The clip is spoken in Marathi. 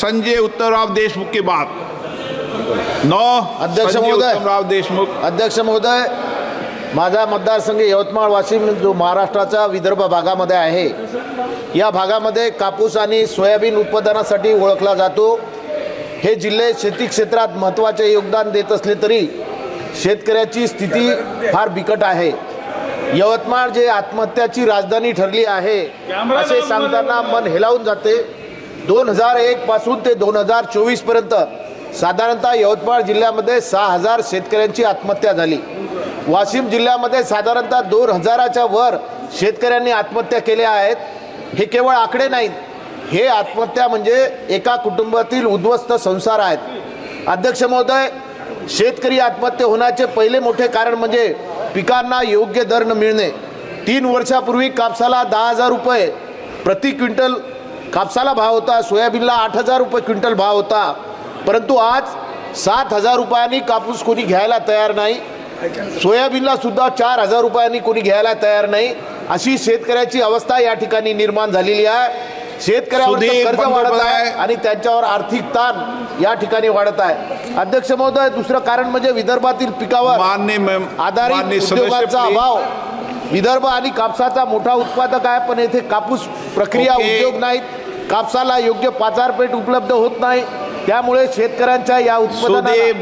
संजय उत्तमराव देशमुख की बात। 9 अध्यक्ष संजय महोदय, उत्तमराव देशमुख। अध्यक्ष महोदय, माझा मतदारसंघ यवतमाळ वाशिम जो महाराष्ट्राचा विदर्भ भागामध्ये आहे, या भागामध्ये कापूस आणि सोयाबीन उत्पादनासाठी ओळखला जातो। हे जिल्हे शेती क्षेत्रात महत्त्वाचे योगदान देत असले तरी शेतकऱ्याची स्थिती फार बिकट आहे। यवतमाळ जे आत्महत्याची राजधानी ठरली आहे असे सांगताना मन हेलावून जाते। 2001 पासून ते 2024 पर्यंत साधारणतः यवतमाळ जिल्ह्यामध्ये 6000 शेतकऱ्यांची आत्महत्या झाली। वाशिम जिल्ह्यामध्ये साधारणतः 2000च्या वर शेतकऱ्यांनी आत्महत्या केल्या आहेत। हे केवळ आकडे नाहीत, हे आत्महत्या म्हणजे एका कुटुंबातील उद्ध्वस्त संसार आहेत। अध्यक्ष महोदय, शेतकरी आत्महत्या होण्याचे पहिले मोठे कारण म्हणजे पिकांना योग्य दर न मिळणे। 3 वर्षापूर्वी कापसाला 10,000 रुपये प्रति क्विंटल कापसाला भाव होता, सोयाबीनला 8,000 रुपये क्विंटल भाव होता, परंतु आज 7,000 रुपयांनी कापूस कोणी घ्यायला तयार नाही। सोयाबीनला सुद्धा 4,000 रुपयांनी कोणी घ्यायला तयार नाही। अशी शेतकऱ्याची अवस्था या ठिकाणी निर्माण झालेली आहे। शेतकऱ्यावर कर्ज वाढत आहे आणि त्यांच्यावर आर्थिक ताण या ठिकाणी वाढत आहे। अध्यक्ष महोदय, दुसरं कारण म्हणजे विदर्भातील पिकावर आधारित उद्योगाचा अभाव। विदर्भ आणि कापसाचा मोठा उत्पादक आहे, पण येथे कापूस प्रक्रिया उद्योग नाहीत, कापसाला योग्य बाजारपेठ उपलब्ध होत नाही, त्यामुळे शेतकऱ्यांच्या या उत्पादनाला